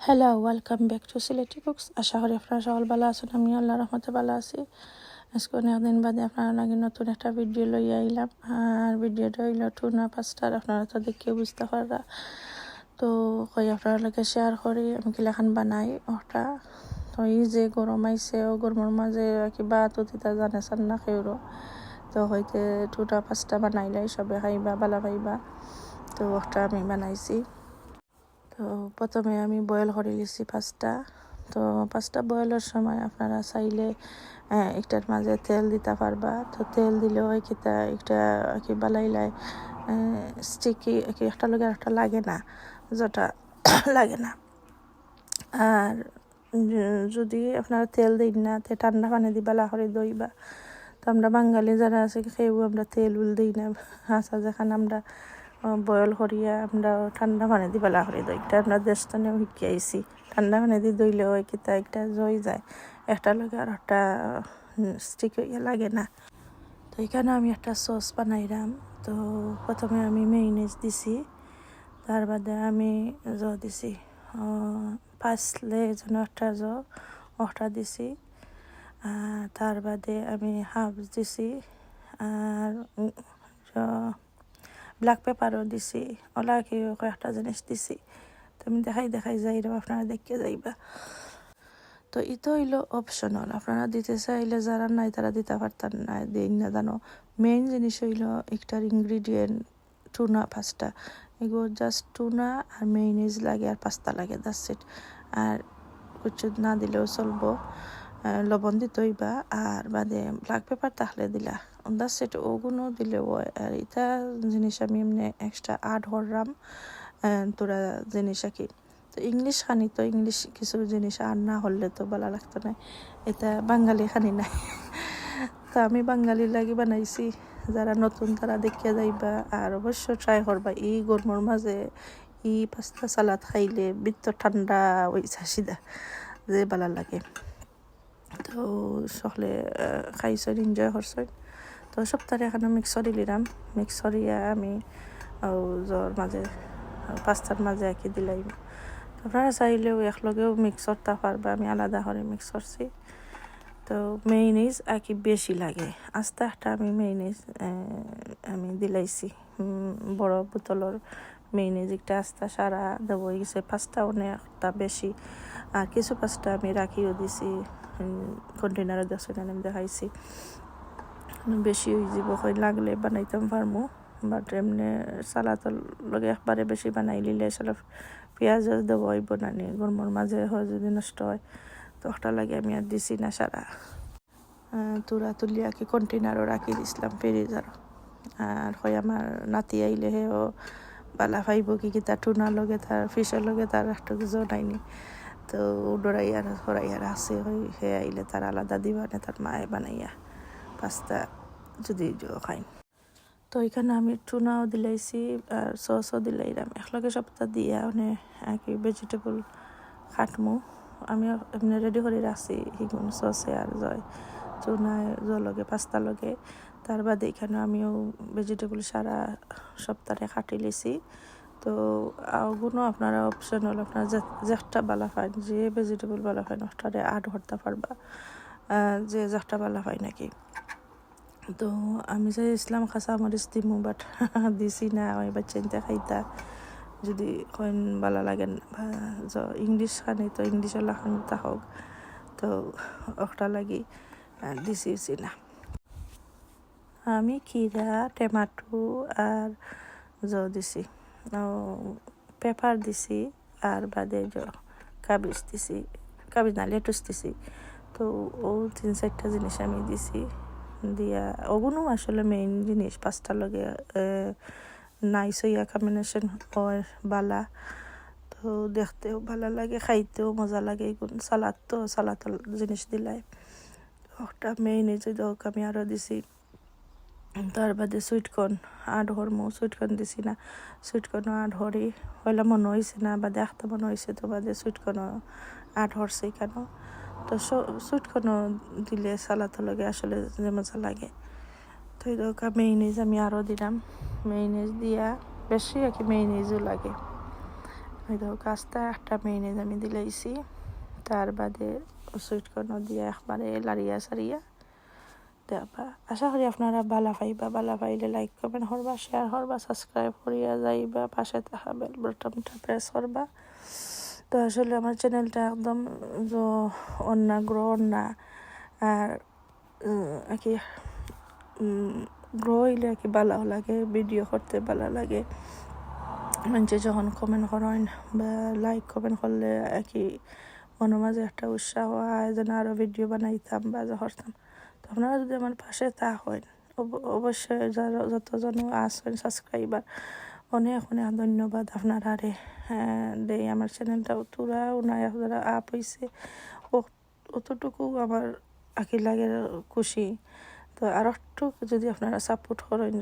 Hello, welcome back to Sylheti cooks. আশা করি আপনারা সকল ভালো আছেন। আমি আল্লাহর রহমতে ভালো আছি। আজকে অনেকদিন বাদে আপনারা লাগে নতুন একটা ভিডিও লইয়া আইলাম। আর ভিডিওটা হইল টুনা পাস্তার। আপনারা তো দেখে বুঝতে পাররা, তো কই আপনারা লাগে শেয়ার করি আমি কিলাখান বানাই ওটা। তো এই যে গরম আইসে, ও গরমের মাঝে কিবা তুতিতা জানে চান না খেউরো, তো হইতে টুনা পাস্তা বানাইলাই সবে খাইবা ভালো পাইবা। তো ওটা আমি বানাইছি। তো প্রথমে আমি বয়েল করে লিছি পাস্তা। তো পাস্তা বয়েলের সময় আপনারা চাইলে একটার মাঝে তেল দিতে পারবা। তো তেল দিলেও কিতা একটা কি বালাইলাই স্টিকি একটা লগে একটা লাগে না, যেটা লাগে না। আর যদি আপনারা তেল দিন না, তে ঠান্ডা পানি দি বালা করে দইবা। তো আমরা বাঙালি যারা আছে খেয়েও আমরা তেল উল দিই না। হাঁসা যেখানে আমরা বয়েল করিয়া আমরা ঠান্ডা পানি দি বেলা করে দই, এটা আমরা দেশটানেও শিখে আইছি। ঠান্ডা পানি দি দইলে হয় কিতা একটা জয় যায়, একটা লগে আর একটা স্টিক হইয়া লাগে না। তো এখানে আমি একটা সস বানাইলাম। তো প্রথমে আমি মেয়োনিজ দিছি, তার বাদে আমি দিছি পাঁচলে যেন একটা ওটা দিছি। তার বাদে আমি হাফ দিছি, আর ব্ল্যাক পেপারও দিছি, ওলা কি কয়েকটা জিনিস দিছি। তো আমি দেখাই যাই, আপনারা দেখে যাইবা। তো এটা হইলো অপশনাল, আপনারা দিতে চাইলে যারা নাই তারা দিতে পারতেন না, দিন না জানো। মেইন জিনিস হইলো একটার ইনগ্রিডিয়েন্ট টুনা পাস্তা, এগুলো জাস্ট টুনা আর মেয়োনিজ লাগে আর পাস্তা লাগে, দ্যাটস ইট। আর কিছু না দিলেও চলবো, লবণ দিতে হইবা, আর বাদে ব্ল্যাক পেপার তাহলে দিলা, দ্যাটস ইট। ওগুলো দিলেও হয়। আর এটা জিনিস আমি এমনি এক্সট্রা আড করলাম তোরা জিনিস আর কি। তো ইংলিশ খানি, তো ইংলিশ কিছু জিনিস আর না হলে তো ভালো লাগতো না, এটা বাঙালি খানি নাই। তো আমি বাঙালির লাগি বানাইছি, যারা নতুন তারা দেখিয়া যাইবা। আর অবশ্য ট্রাই করবা, এই গরমের মাঝে এই পাস্তা সালাদ খাইলে বৃত্ত ঠান্ডা ওই চাষিদা যে ভালো লাগে। তো সকলে খাইছেন, এনজয় করছেন। তো সপ্তাহে এখানে মিক্সরি নিলাম, মিক্সরিয়া আমি জ্বর মাঝে পাস্তার মাঝে একই দিলাই। আপনারা চাইলেও একলগেও মিক্স করতে পারবা, আমি আলাদা করে মিক্স করছি। তো মেয়োনিজ আর কি বেশি লাগে, আস্তে একটা আমি মেয়োনিজ আমি দিলাইছি বড় বোতলের মেয়োনিজ, একটা আস্তে সারা দেবো গেছে। পাস্তা অনেকটা বেশি, আর কিছু পাস্তা আমি রাখিও দিছি কন্টেনারে, দেখছেন আমি দেখাইছি। বেশি হয়ে যাব, লাগলে বানাইতাম পারমু, বাট এমনি সালাদর লগে একবারে বেশি বানাই লিলে আসলে পেঁয়াজ দেবো হইব না, গরমের মাঝে হয় যদি নষ্ট হয়। তো ওটা লাগে আমি আর দিছি না সারা, তুরা তুলিয়া কি কন্টেনারও রাখি দিছিলাম ফ্রিজারও। আর হয় আমার নাতি আইলে হেও বালা ভাইব কি তার টুনার লগে তার ফিশের লগে তার একটা জনাইনি। তো ডরাইয়ার হরাইয়ার আছে, হে আইলে তার আলাদা দিবা না, তার মায়ে বানাইয়া পাস্তা যদি খাই। তো এখানে আমি টুনাও দিলাইছি আর সসও দিলাইলাম একলগে, সপ্তাহ দিয়া মানে আর কি ভেজিটেবল কাটমু আমি এমনি রেডি করে রাখছি হিগুন সসে আর টুনায় লগে পাস্তা লগে। তার বাদে এখানে আমিও ভেজিটেবল সারা সপ্তাহে কাটি লিছি। তো ওগুলো আপনারা অপশনাল, আপনারা যেটা ভালো পান, যে ভেজিটেবল ভালো পান ওটারে আড করতে পারবা, যে যেটা ভালো হয় নাকি। তো আমি চাইছিলাম কাঁচামরিচ দিমু, বাট দিছি না, ওই বাচ্চাইতে খাইতা যদি কইন ভালো লাগেন ইংলিশ খানি, তো ইংলিশের লাখান হোক, তো ওটা লাগি দিছি না। আমি খিরা টমেটো আর দিছি, পেপার দিছি, আর বাদে কাবিজ দিছি, কাবিজ না লেটুস দিছি। তো ও 3-4টা জিনিস আমি দিছি দিয়া, ওগুলো আসলে মেইন জিনিস পাস্তার লগে নাইস হইয়া কম্বিনেশন হয় বালা। তো দেখতেও ভালো লাগে, খাইতেও মজা লাগে। এগুলো সালাদ, তো সালাদ জিনিস দিলাই ওটা মেইন হোক আমি আরও দিছি। তার বাদে সুইটকর্ন আড হরমো, সুইটকর্ন দিছি না, সুইটকর্নও আড হরি হইলে মনে হয়েছে না, বা দেখতে মনে হয়েছে, তো বাদে সুইটকর্নও আড হরছে কেন। তো সুইটকর্নও দিলে সালাদ লাগে আসলে যে মজা লাগে। তো এই দরকার মেয়োনিজ আমি আরও দিলাম, মেয়োনিজ দিয়া বেশি আর কি মেয়োনিজও লাগে। এই দেখো কাজটা একটা মেইনেজ আমি দিলাইছি, তার বাদে সুইট কর্ন দিয়ে একবারে লাড়িয়া সারিয়া দেবা। আশা করি আপনারা বালা পাইবা, বালা পাইলে লাইক কমেন্ট করবা, শেয়ার করবা, সাবস্ক্রাইব করিয়া যাইবা, পাশে থাকা বেল বাটনটা প্রেস করবা। তো আসলে আমার চ্যানেলটা একদম অন্য গ্রো না, আর কি গ্রো হইলে আর কি ভালো লাগে, ভিডিও করতে ভালো লাগে। মানুষে যখন কমেন্ট করেন বা লাইক কমেন্ট করলে আর কি মনের মাঝে একটা উৎসাহ হয় যেন আরও ভিডিও বানাইতাম বা করতাম। তো আপনারা যদি আমার পাশে থাকেন, অবশ্যই যতজন আসবেন সাবস্ক্রাইবার, অনেক অনেক ধন্যবাদ আপনারা রে। দেই আমার চ্যানেলটা তোরাও নাই যারা আপ হয়েছে অতটুকু আমার আঁকি লাগে খুশি। তো আর একটু যদি আপনারা সাপোর্ট করেন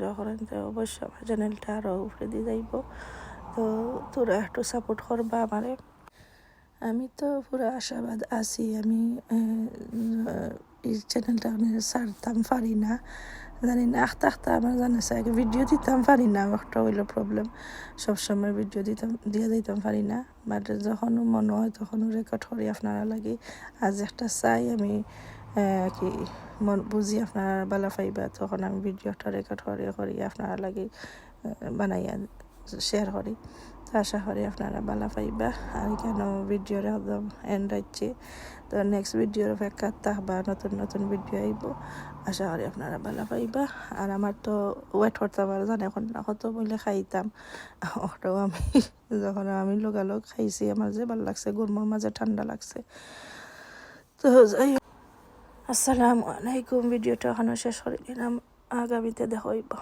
তো অবশ্যই আমার চ্যানেলটা আরও উপরে দিয়ে যাইব। তো তোরা একটু সাপোর্ট করবা আমারে। আমি তো পুরো আশাবাদ আছি, আমি এই চ্যানেলটা আমি ছাড়তাম পারি না, জানি না আখতা আমার জানা চাই ভিডিও দিতাম পারি না, একটা হইলো প্রবলেম, সবসময় ভিডিও দিয়ে দিতাম পারি না। বাট যখনও মনে হয় তখনও রেকর্ড করি আপনারা লাগি। আজ একটা চাই আমি কি মন বুঝি আপনারা বালা পাইবা, তখন আমি ভিডিওটা রেকর্ড করি আপনারা লাগি বানাইয়া শেয়ার করি। তো আশা করি আপনারা বালা পাইবা। আর কেন ভিডিওর একদম এন্ড হচ্ছে, তো নেক্সট ভিডিওর অপেক্ষা থাকবা, নতুন নতুন ভিডিও আইব। আশা করি আপনারা বালা পাইবা। আর আমার তো ওয়েট করতে পারে জানে, এখন কত বলে খাইতাম, ওটাও আমি যখন আমি লোকালোক খাইছি আমার যে ভালো লাগছে, গরমের মাঝে ঠান্ডা লাগছে। তো যাই আসসালামু আলাইকুম, ভিডিওটা এখনো শেষ করে দিলাম, আগামীতে দেখা হইব।